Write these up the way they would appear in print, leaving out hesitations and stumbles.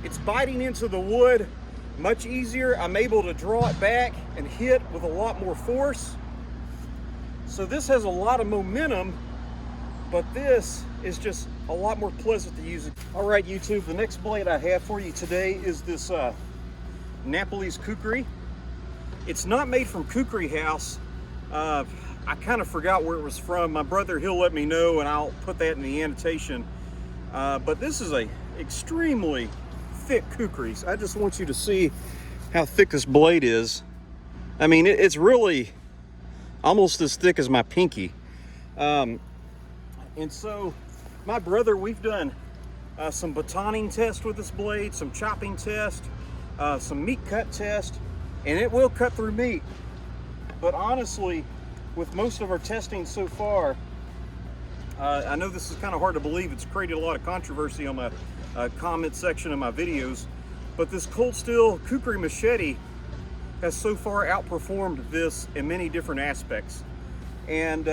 It's biting into the wood much easier. I'm able to draw it back and hit with a lot more force. So this has a lot of momentum, but this is just a lot more pleasant to use. All right, YouTube, the next blade I have for you today is this Nepalese Kukri. It's not made from Kukri House. I kind of forgot where it was from. My brother, he'll let me know and I'll put that in the annotation. But this is a extremely thick Kukri. I just want you to see how thick this blade is. I mean, it's really almost as thick as my pinky. And so my brother, we've done some batoning test with this blade, some chopping test, some meat cut test, and it will cut through meat. But honestly, with most of our testing so far, I know this is kind of hard to believe. It's created a lot of controversy on my comment section of my videos, but this cold steel Kukri machete has so far outperformed this in many different aspects. And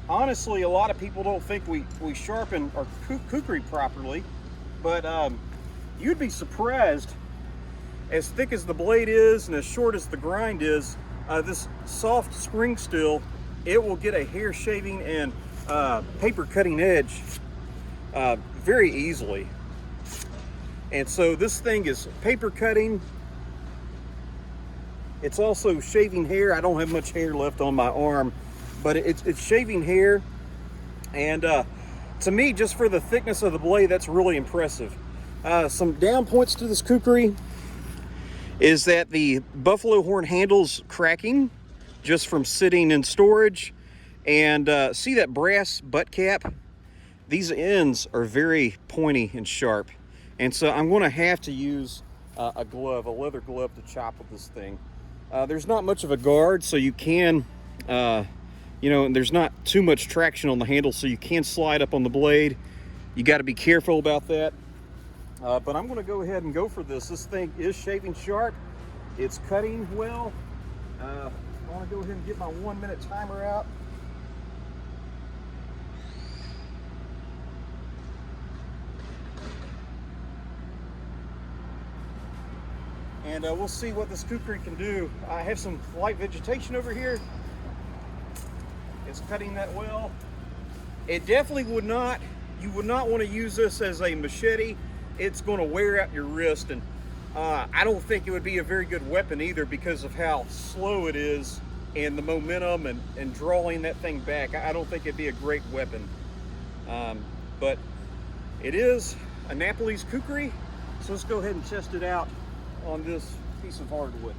honestly, a lot of people don't think we sharpen our Kukri properly, but you'd be surprised, as thick as the blade is and as short as the grind is, this soft spring steel, it will get a hair shaving and paper cutting edge very easily. And so this thing is paper cutting. It's also shaving hair. I don't have much hair left on my arm, but it's shaving hair. And to me, just for the thickness of the blade, that's really impressive. Some down points to this Kukri is that the buffalo horn handle's cracking just from sitting in storage. And see that brass butt cap? These ends are very pointy and sharp. And so I'm going to have to use a glove, a leather glove, to chop with this thing. There's not much of a guard, so you can, you know, and there's not too much traction on the handle, so you can slide up on the blade. You got to be careful about that. But I'm going to go ahead and go for this. This thing is shaving sharp. It's cutting well. I want to go ahead and get my 1 minute timer out. And we'll see what this Kukri can do. I have some light vegetation over here. It's cutting that well. It definitely would not, you would not want to use this as a machete. It's going to wear out your wrist, and I don't think it would be a very good weapon either because of how slow it is and the momentum and drawing that thing back. I don't think it'd be a great weapon. But it is a Nepalese Kukri, so let's go ahead and test it out on this piece of hardwood.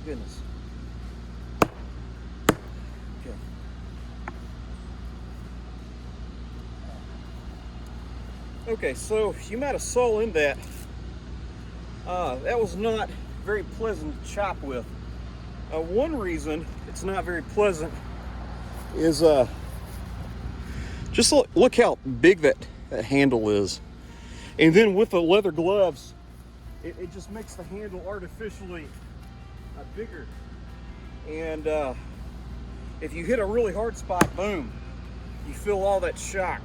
Goodness. Okay. Okay, so you might have saw in that that was not very pleasant to chop with. One reason it's not very pleasant is just look how big that handle is, and then with the leather gloves, it just makes the handle artificially bigger. And if you hit a really hard spot, boom, you feel all that shock.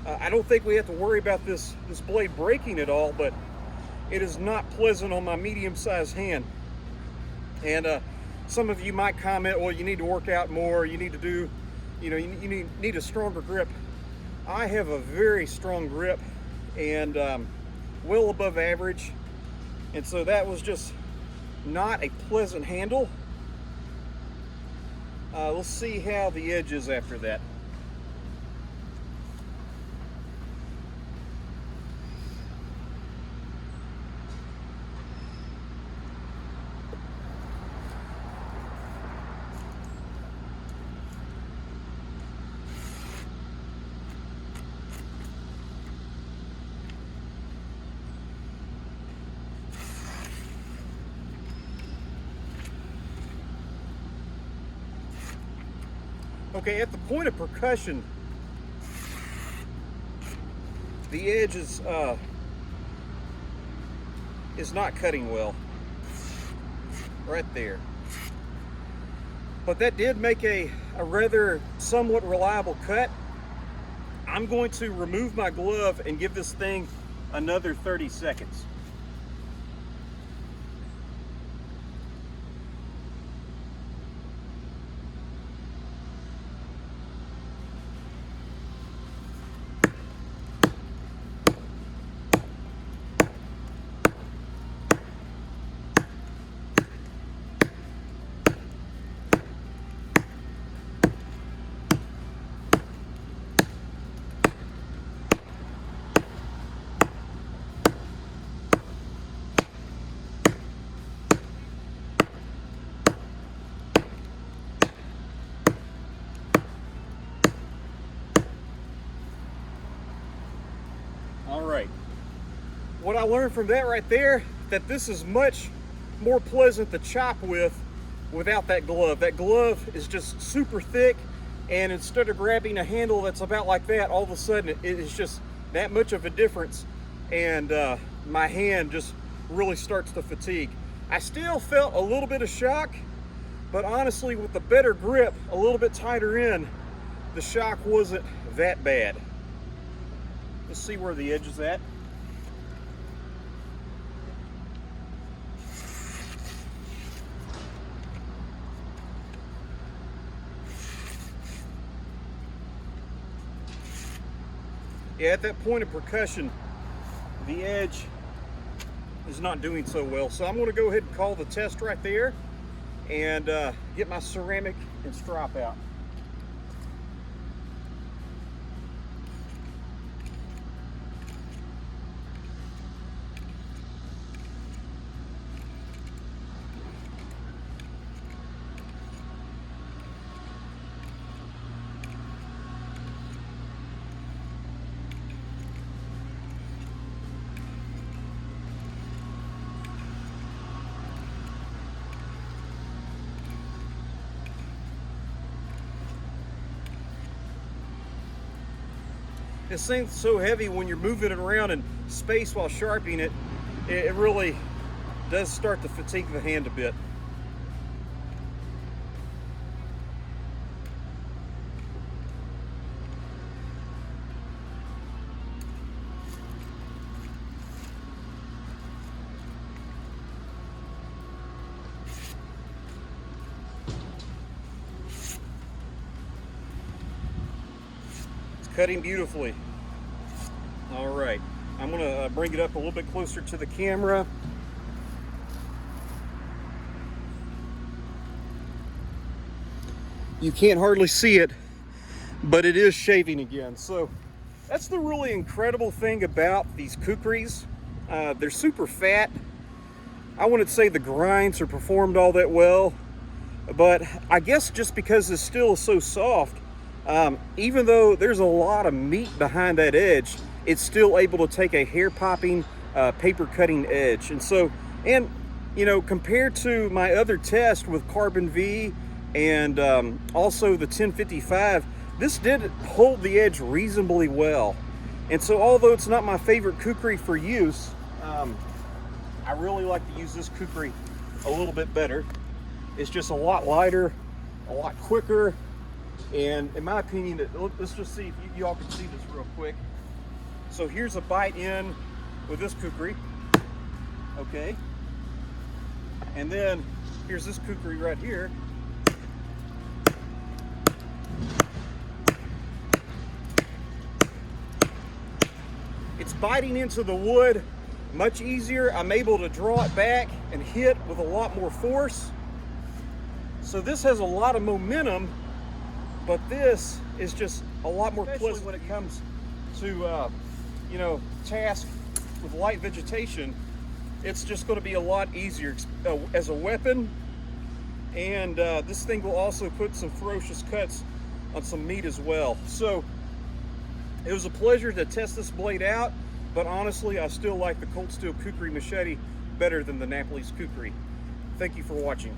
I don't think we have to worry about this blade breaking at all, but it is not pleasant on my medium-sized hand. And some of you might comment, well, you need to work out more, you need to do, you know, you need a stronger grip. I have a very strong grip, and well above average. And so that was just not a pleasant handle. Let's see how the edge is after that. Okay, at the point of percussion, the edge is not cutting well, right there. But that did make a rather somewhat reliable cut. I'm going to remove my glove and give this thing another 30 seconds. All right. What I learned from that right there, that this is much more pleasant to chop with without that glove. That glove is just super thick, and instead of grabbing a handle that's about like that, all of a sudden it is just that much of a difference, and my hand just really starts to fatigue. I still felt a little bit of shock, but honestly, with the better grip, a little bit tighter in, the shock wasn't that bad. Let's see where the edge is at. Yeah, at that point of percussion, the edge is not doing so well. So I'm going to go ahead and call the test right there and get my ceramic and strop out. This thing's so heavy when you're moving it around in space while sharpening it, it really does start to fatigue the hand a bit. Cutting beautifully. All right, I'm gonna bring it up a little bit closer to the camera. You can't hardly see it, but it is shaving again. So that's the really incredible thing about these Kukris. They're super fat. I wouldn't say the grinds are performed all that well, but I guess just because the steel is so soft, even though there's a lot of meat behind that edge, it's still able to take a hair popping, paper cutting edge. And so, and you know, compared to my other test with Carbon V and also the 1055, this did hold the edge reasonably well. And so, although it's not my favorite Kukri for use, I really like to use this Kukri a little bit better. It's just a lot lighter, a lot quicker. And in my opinion, let's just see if you all can see this real quick. So here's a bite in with this Kukri, okay? And then here's this Kukri right here. It's biting into the wood much easier. I'm able to draw it back and hit with a lot more force. So this has a lot of momentum, but this is just a lot more pleasant when it comes to task with light vegetation. It's just going to be a lot easier as a weapon, and this thing will also put some ferocious cuts on some meat as well. So it was a pleasure to test this blade out, but honestly I still like the Cold Steel Kukri machete better than the Napolese Kukri. Thank you for watching.